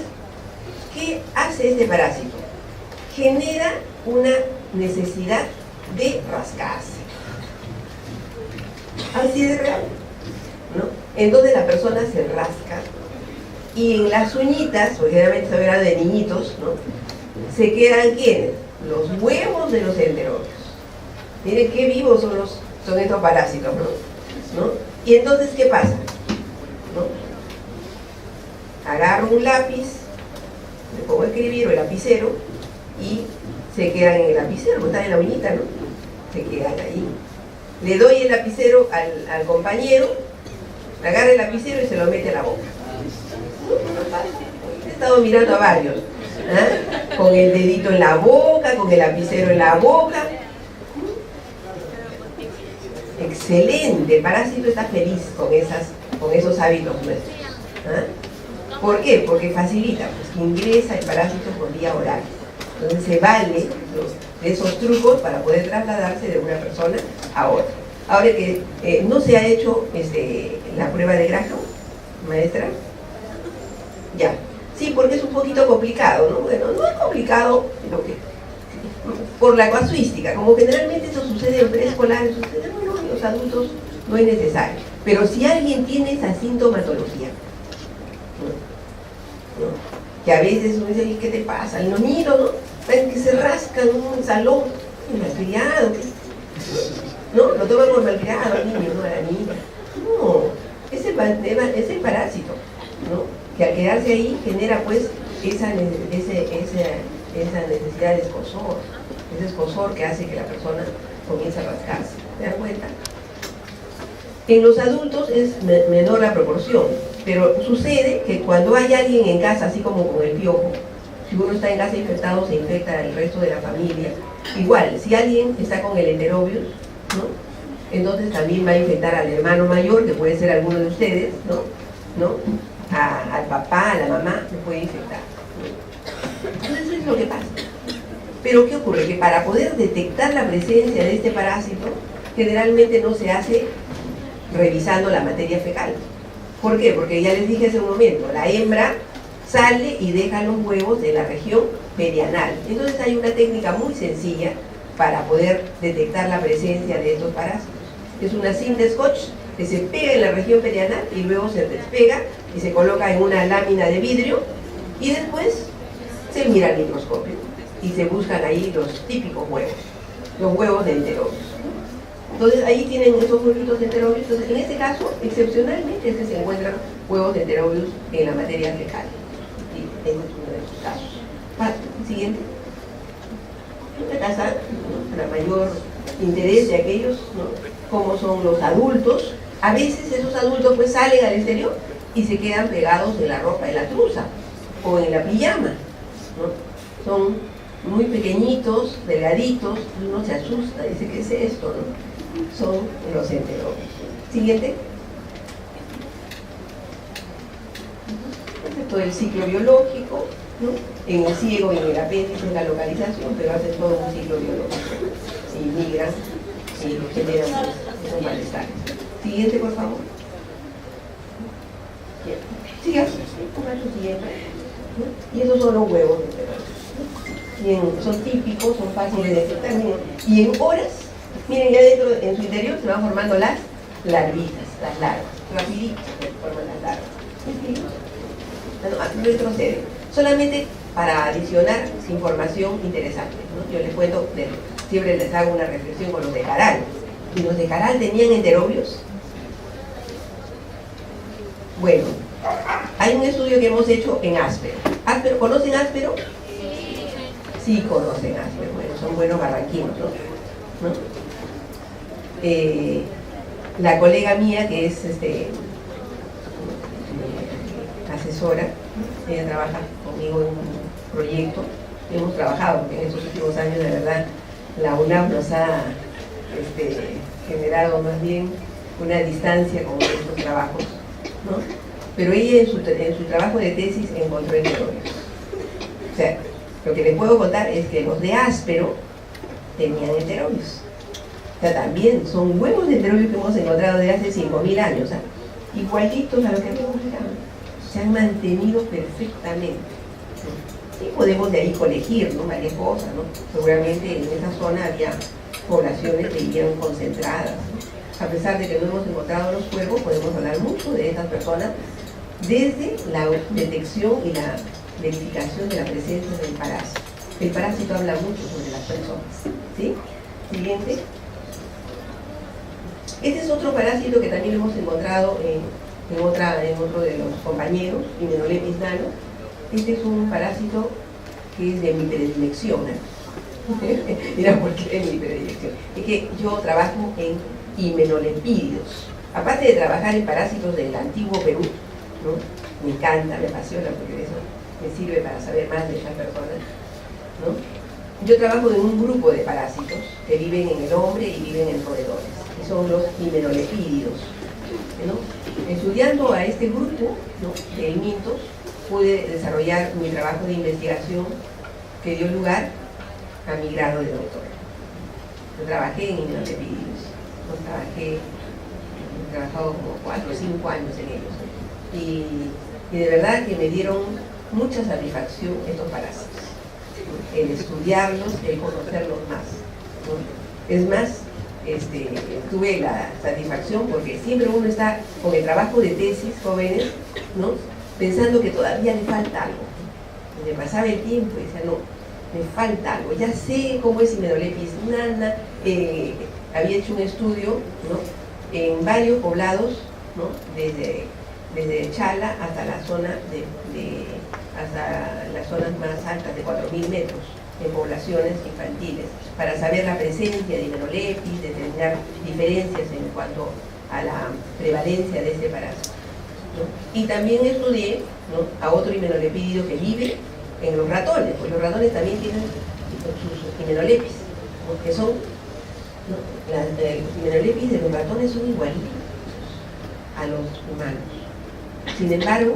Speaker 1: ¿qué hace este parásito? Genera una necesidad de rascarse. Así de real, ¿no? Entonces la persona se rasca y en las uñitas, porque generalmente se habla de niñitos, ¿no?, se quedan ¿quiénes? Los huevos de los enterobios. Miren qué vivos son estos parásitos, ¿no? Y entonces, ¿qué pasa? ¿No? Agarro un lápiz, me pongo a escribir, o el lapicero, y se quedan en el lapicero, porque están en la uñita, ¿no? Se quedan ahí. Le doy el lapicero al compañero, agarra el lapicero y se lo mete a la boca. He estado mirando a varios, ¿eh?, con el dedito en la boca, con el lapicero en la boca. Excelente, el parásito está feliz con esos hábitos nuestros, ¿eh? ¿Por qué? Porque facilita, pues, que ingresa el parásito por vía oral. Entonces se vale de esos trucos para poder trasladarse de una persona a otra. Ahora que no se ha hecho la prueba de Graham, maestra. Ya. Sí, porque es un poquito complicado, ¿no? Bueno, no es complicado por la casuística. Como generalmente eso sucede en preescolares, sucede, bueno, en los adultos no es necesario. Pero si alguien tiene esa sintomatología, ¿no?, que a veces uno dice, ¿qué te pasa? Y los niños, ¿no?, ven que se rascan en un salón, malcriado, ¿no? Lo toman por malcriado al niño, no a la niña. No, es el parásito, ¿no?, que al quedarse ahí genera pues esa necesidad de escozor, ese escozor que hace que la persona comience a rascarse. ¿Se dan cuenta? En los adultos es menor la proporción, pero sucede que cuando hay alguien en casa, así como con el piojo, si uno está en casa infectado, se infecta el resto de la familia. Igual, si alguien está con el enterovirus, ¿no?, entonces también va a infectar al hermano mayor, que puede ser alguno de ustedes, ¿no? Al papá, a la mamá, se puede infectar. Entonces eso es lo que pasa. Pero ¿qué ocurre? Que para poder detectar la presencia de este parásito, generalmente no se hace revisando la materia fecal. ¿Por qué? Porque ya les dije hace un momento, la hembra sale y deja los huevos de la región perianal. Entonces hay una técnica muy sencilla para poder detectar la presencia de estos parásitos. Es una cinta scotch que se pega en la región perianal y luego se despega y se coloca en una lámina de vidrio y después se mira al microscopio y se buscan ahí los típicos huevos, los huevos de enterobius. Entonces ahí tienen esos huevitos de enterobius. Entonces en este caso, excepcionalmente, es que se encuentran huevos de enterobius en la materia fecal. Sí, este es uno de esos casos. Siguiente. Acá está, ¿no?, para mayor interés de aquellos, ¿no?, como son los adultos. A veces esos adultos pues salen al exterior y se quedan pegados en la ropa de la truza o en la pijama, ¿no? Son muy pequeñitos, delgaditos, uno se asusta, dice, ¿qué es esto?, ¿no? Son los enterobius. Siguiente. Este es todo el ciclo biológico, ¿no? En el ciego y en el apéndice es la localización, pero hacen todo un ciclo biológico. Y migran y generan pues, esos malestares. Siguiente, por favor. Bien. Siga. Siguiente. ¿No? Y esos son los huevos de enterobius. Son típicos, son fáciles de detectar. Y en horas, miren, ya dentro, en su interior se van formando las larvitas, las larvas. Rapidito se forman las larvas. No retrocede. Solamente para adicionar información interesante, ¿no? Yo les cuento, siempre les hago una reflexión con los de Caral. ¿Y los de Caral tenían enterobius? Bueno, hay un estudio que hemos hecho en áspero. ¿Conocen áspero? Sí, conocen áspero. Bueno, son buenos barranquinos, ¿no? La colega mía, que es asesora, ella trabaja conmigo en un proyecto, hemos trabajado, porque en estos últimos años, de verdad, la UNAM nos ha generado más bien una distancia con estos trabajos, ¿no? Pero ella en su trabajo de tesis encontró enterobios. O sea, lo que les puedo contar es que los de áspero tenían enterobios. O sea, también son huevos de enterobios que hemos encontrado desde hace 5.000 años, ¿eh? Igualitos a lo que habíamos mirado. Se han mantenido perfectamente. Y podemos de ahí colegir, ¿no?, varias cosas, ¿no? Seguramente en esa zona había poblaciones que vivían concentradas, ¿no? A pesar de que no hemos encontrado los cuervos, podemos hablar mucho de estas personas desde la detección y la verificación de la presencia del parásito. El parásito habla mucho sobre las personas, ¿sí? Siguiente. Este es otro parásito que también hemos encontrado en otro de los compañeros, Hymenolépis nano. Este es un parásito que es de hiperdilección, ¿no? Mira por qué es hiperdilección. Es que yo trabajo en hymenolepídeos. Aparte de trabajar en parásitos del antiguo Perú, ¿no? Me encanta, me apasiona, porque eso me sirve para saber más de esas personas, ¿no? Yo trabajo en un grupo de parásitos que viven en el hombre y viven en roedores, que son los hymenolepídeos, ¿no? Estudiando a este grupo, ¿no?, de helmintos, pude desarrollar mi trabajo de investigación que dio lugar a mi grado de doctorado. Yo trabajé en hymenolepídeos, he trabajado como 4 o 5 años en ellos, ¿no? Y de verdad que me dieron mucha satisfacción estos parásitos, ¿no? El estudiarlos, el conocerlos más, ¿no? Es más, tuve la satisfacción porque siempre uno está con el trabajo de tesis, jóvenes, ¿no?, pensando que todavía le falta algo. Me pasaba el tiempo y decía, no, me falta algo, ya sé cómo es Hymenolépis nana. Había hecho un estudio, ¿no?, en varios poblados, ¿no?, desde Chala hasta la zona hasta las zonas más altas de 4.000 metros, en poblaciones infantiles, para saber la presencia de Hymenolépis, determinar diferencias en cuanto a la prevalencia de este parásito, ¿no? Y también estudié, ¿no?, a otro hymenolepídeo que vive en los ratones, pues los ratones también tienen sus hymenolepis, ¿no?, que son, ¿no?, los hymenolepis de los ratones son igualitos a los humanos. Sin embargo,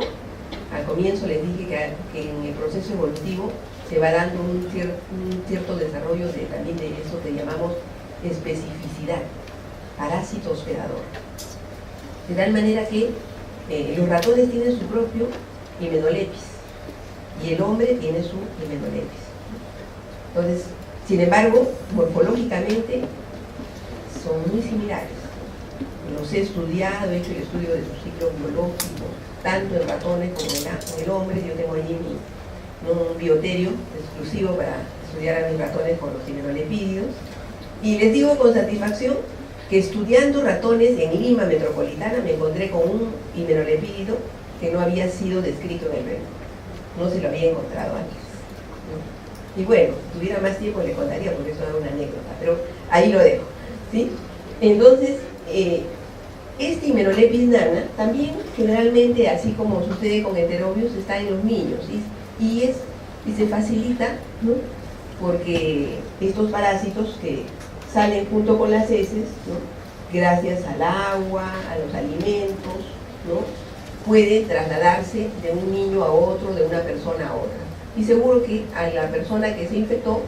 Speaker 1: al comienzo les dije que en el proceso evolutivo se va dando un cierto desarrollo también de eso que llamamos especificidad, parásito hospedador. De tal manera que los ratones tienen su propio hymenolepis y el hombre tiene su hymenolepis. Entonces, sin embargo, morfológicamente son muy similares. Los he estudiado, he hecho el estudio de su ciclo biológico, tanto en ratones como en el hombre. Yo tengo allí un bioterio exclusivo para estudiar a mis ratones con los hymenolepídeos. Y les digo con satisfacción que estudiando ratones en Lima metropolitana me encontré con un hymenolepídeo que no había sido descrito en el Perú. No se lo había encontrado antes, ¿no? Y bueno, si tuviera más tiempo le contaría porque eso era una anécdota, pero ahí lo dejo, ¿sí? Entonces, este Hymenolépis nana también generalmente, así como sucede con enterobius, está en los niños y se facilita, ¿no?, porque estos parásitos que salen junto con las heces, ¿no?, gracias al agua, a los alimentos, ¿no?, puede trasladarse de un niño a otro, de una persona a otra. Y seguro que a la persona que se infectó,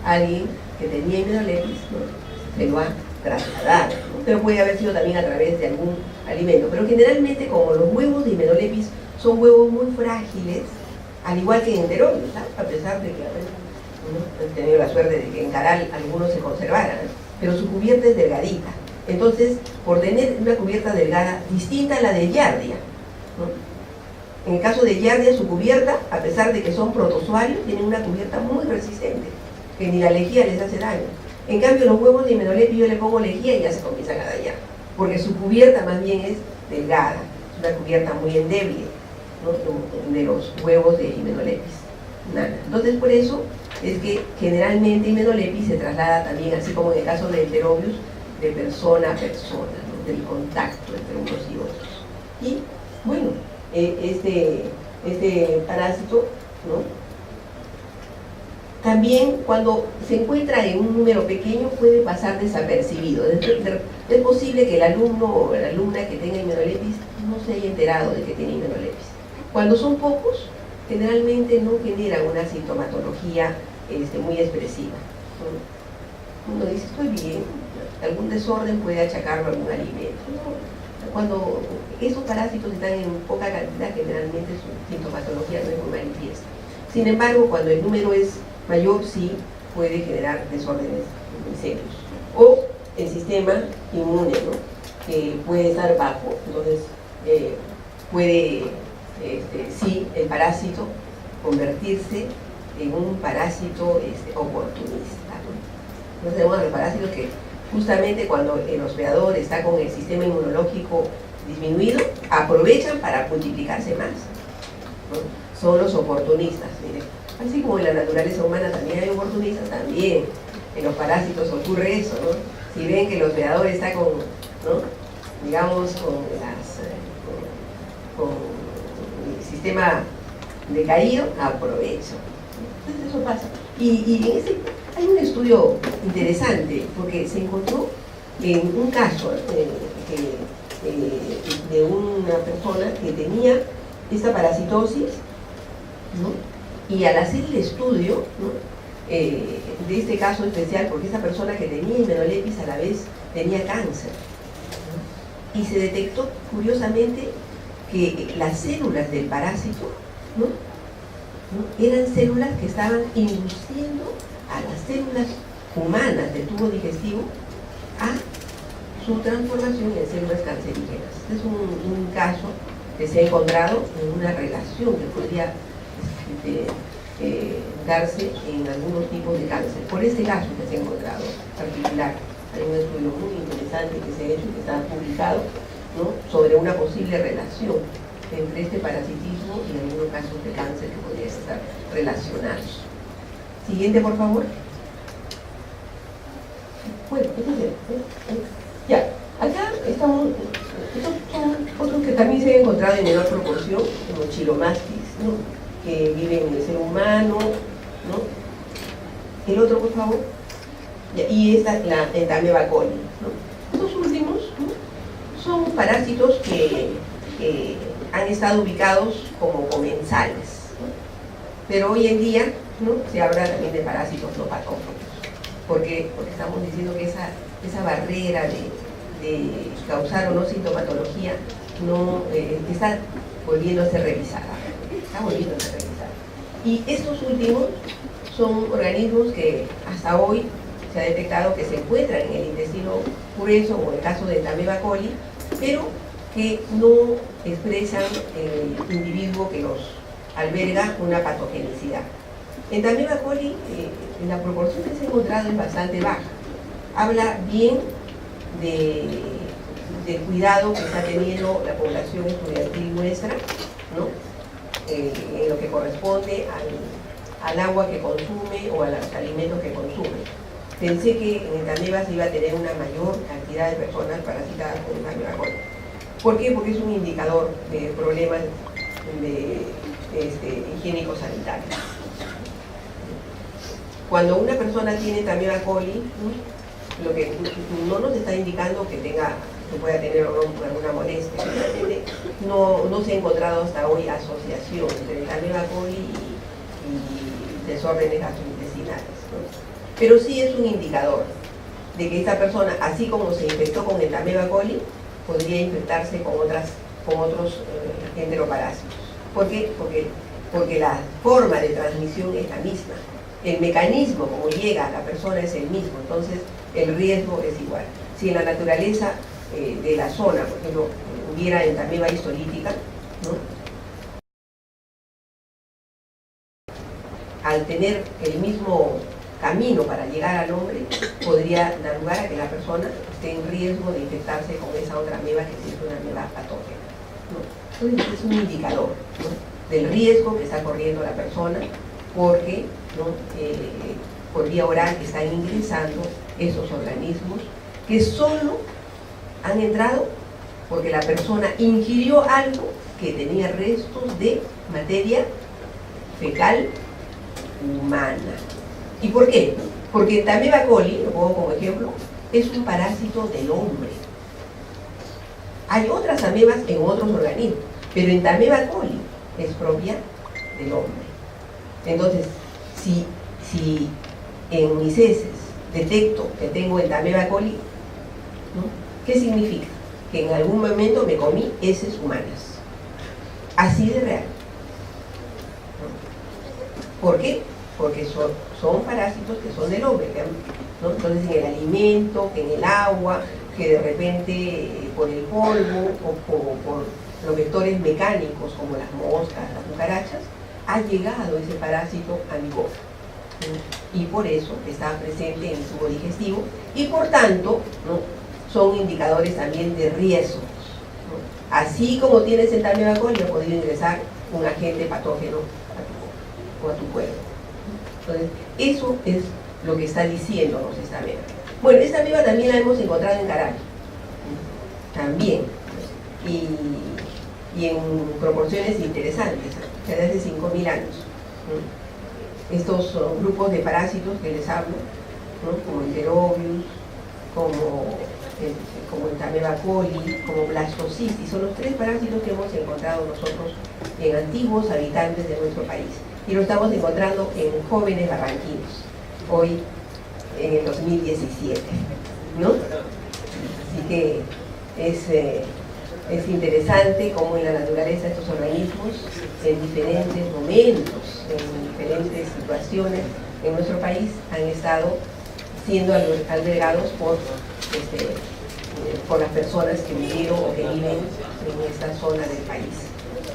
Speaker 1: alguien que tenía Hymenolépis, ¿no?, se lo ha trasladado, ¿no?, pero puede haber sido también a través de algún alimento. Pero generalmente, como los huevos de Hymenolépis son huevos muy frágiles, al igual que en enterobius, ¿no?, a pesar de que he tenido la suerte de que en Caral algunos se conservaran, ¿no?, pero su cubierta es delgadita. Entonces, por tener una cubierta delgada, distinta a la de Giardia, ¿no?, en el caso de Giardia, su cubierta, a pesar de que son protozoarios, tienen una cubierta muy resistente, que ni la lejía les hace daño. En cambio, los huevos de Hymenolépis yo le pongo lejía y ya se comienzan a dañar, porque su cubierta más bien es delgada, es una cubierta muy endeble, ¿no?, de los huevos de Hymenolépis nana. Entonces, por eso es que generalmente Hymenolépis se traslada también, así como en el caso de enterobius, de persona a persona, ¿no?, del contacto entre unos y otros. Y bueno, este parásito, ¿no?, También cuando se encuentra en un número pequeño puede pasar desapercibido. Es posible que el alumno o la alumna que tenga himenolepis no se haya enterado de que tiene himenolepis. Cuando son pocos, generalmente no generan una sintomatología muy expresiva. Uno dice, estoy bien, algún desorden puede achacarlo a algún alimento. Cuando esos parásitos están en poca cantidad, generalmente su sintomatología no es muy manifiesta. Sin embargo, cuando el número es mayor, sí puede generar desórdenes muy serios. O el sistema inmune, ¿no? Que puede estar bajo, entonces puede, sí, el parásito convertirse en un parásito oportunista, ¿no? Entonces tenemos a los parásitos que justamente cuando el hospedador está con el sistema inmunológico disminuido, aprovechan para multiplicarse más, ¿no? Son los oportunistas, miren. Así como en la naturaleza humana también hay oportunistas, también en los parásitos ocurre eso, ¿no? Si ven que el hospedador está con, ¿no? digamos, con el sistema decaído, aprovechan. Entonces eso pasa. Y en ese hay un estudio interesante, porque se encontró en un caso de una persona que tenía esta parasitosis, ¿no? Y al hacer el estudio, ¿no? De este caso especial, porque esa persona que tenía himenolepis a la vez tenía cáncer, ¿no? Y se detectó curiosamente que las células del parásito, ¿no? eran células que estaban induciendo a las células humanas del tubo digestivo a su transformación en células cancerígenas. Este es un caso que se ha encontrado en una relación que podría darse en algunos tipos de cáncer. Por este caso que se ha encontrado particular, hay un estudio muy interesante que se ha hecho y que está publicado, ¿no? sobre una posible relación entre este parasitismo y algunos casos de cáncer que podrían estar relacionados. Siguiente, por favor. Bueno, entonces, ya, acá estamos, estos son otros que también se han encontrado en menor proporción, como Chilomastis, ¿no? que viven en el ser humano, ¿no? El otro, por favor. Y esta, la Entamoeba coli, ¿no? Estos últimos, ¿no? son parásitos que han estado ubicados como comensales, ¿no? Pero hoy en día, ¿no? se habla también de parásitos no patógenos. Porque estamos diciendo que esa barrera de causar o no sintomatología no está volviendo a ser revisada. Está volviendo a ser revisada. Y estos últimos son organismos que hasta hoy se ha detectado que se encuentran en el intestino grueso, como en el caso de Entamoeba coli, pero que no expresan en el individuo que los alberga una patogenicidad. Entamoeba coli, la proporción que se ha encontrado es bastante baja. Habla bien del cuidado que está teniendo la población estudiantil nuestra, ¿no? En lo que corresponde al agua que consume o a los alimentos que consume. Pensé que en Entamoeba se iba a tener una mayor cantidad de personas parasitadas con Entamoeba coli. ¿Por qué? Porque es un indicador de problemas higiénicos sanitarios. Cuando una persona tiene Entamoeba coli, ¿no? lo que no nos está indicando que pueda tener alguna molestia. No se ha encontrado hasta hoy asociación entre Entamoeba coli y desórdenes gastrointestinales, ¿no? Pero sí es un indicador de que esta persona, así como se infectó con Entamoeba coli, podría infectarse con otros enteroparásitos. ¿Por qué? Porque la forma de transmisión es la misma. El mecanismo como llega a la persona es el mismo, entonces el riesgo es igual. Si en la naturaleza de la zona, por ejemplo, hubiera Entamoeba histolítica, ¿no? al tener el mismo camino para llegar al hombre, podría dar lugar a que la persona esté en riesgo de infectarse con esa otra ameba que sí es una ameba patógena, ¿no? Entonces es un indicador, ¿no? del riesgo que está corriendo la persona, porque, ¿no? por vía oral están ingresando esos organismos que solo han entrado porque la persona ingirió algo que tenía restos de materia fecal humana. ¿Y por qué? Porque el Amoeba coli, lo pongo como ejemplo, es un parásito del hombre. Hay otras amebas en otros organismos, pero el Amoeba coli es propia del hombre. Entonces, si en mis heces detecto que tengo el Amoeba coli, ¿no? ¿Qué significa? Que en algún momento me comí heces humanas. Así de real. ¿Por qué? Porque son parásitos que son del hombre, ¿no? Entonces en el alimento, que en el agua, que de repente por el polvo o por los vectores mecánicos como las moscas, las cucarachas, ha llegado ese parásito a mi boca. Y por eso está presente en el tubo digestivo y por tanto, ¿no? Son indicadores también de riesgos, ¿no? Así como tienes el Amoeba coli, ha podido ingresar un agente patógeno a tu boca o a tu cuerpo. Entonces, eso es lo que está diciéndonos esta ameba. Bueno, esta ameba también la hemos encontrado en Caral, también, y en proporciones interesantes, desde hace 5.000 años. Estos grupos de parásitos que les hablo, ¿no? Como Enterobius, como el Amoeba coli, como Blastocystis, son los 3 parásitos que hemos encontrado nosotros en antiguos habitantes de nuestro país. Y lo estamos encontrando en jóvenes barranquinos, hoy en el 2017, ¿no? Así que es interesante cómo en la naturaleza estos organismos, en diferentes momentos, en diferentes situaciones en nuestro país, han estado siendo albergados por las personas que vivieron o que viven en esta zona del país.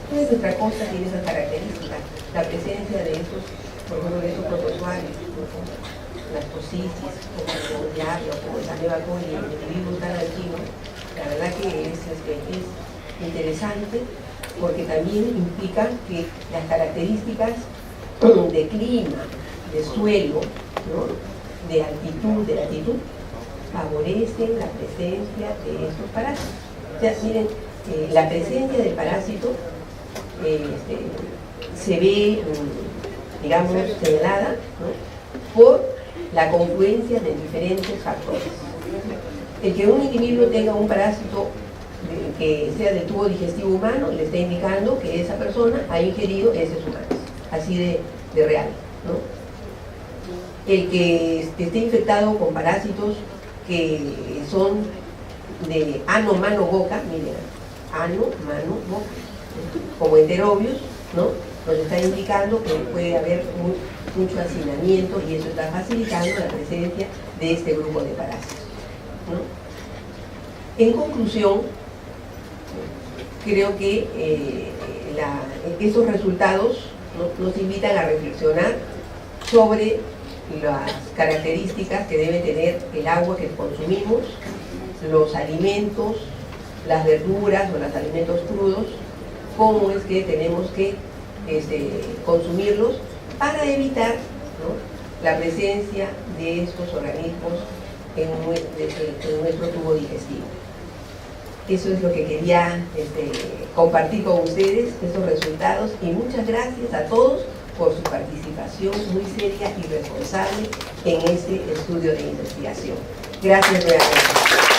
Speaker 1: Entonces nuestra costa tiene esas características, la presencia de estos, por ejemplo, de estos protozoarios, como las Blastocystis, como el diablo, como el Amoeba coli, el individuo tarantino. La verdad que es interesante porque también implica que las características de clima, de suelo, ¿no? De altitud, de latitud, favorecen la presencia de estos parásitos. O sea, miren, la presencia del parásito se ve, digamos, señalada, ¿no? Por la confluencia de diferentes factores. El que un individuo tenga un parásito que sea del tubo digestivo humano le está indicando que esa persona ha ingerido heces humanas, así de real, ¿no? El que esté infectado con parásitos que son de ano, mano, boca, miren, ano, mano, boca, ¿no? Como Enterobius, ¿no? Nos está indicando que puede haber mucho hacinamiento y eso está facilitando la presencia de este grupo de parásitos, ¿no? En conclusión, creo que estos resultados, ¿no? Nos invitan a reflexionar sobre las características que debe tener el agua que consumimos, los alimentos, las verduras o los alimentos crudos, cómo es que tenemos que consumirlos para evitar, ¿no? La presencia de estos organismos en nuestro tubo digestivo. Eso es lo que quería compartir con ustedes, estos resultados, y muchas gracias a todos por su participación muy seria y responsable en este estudio de investigación. Gracias nuevamente.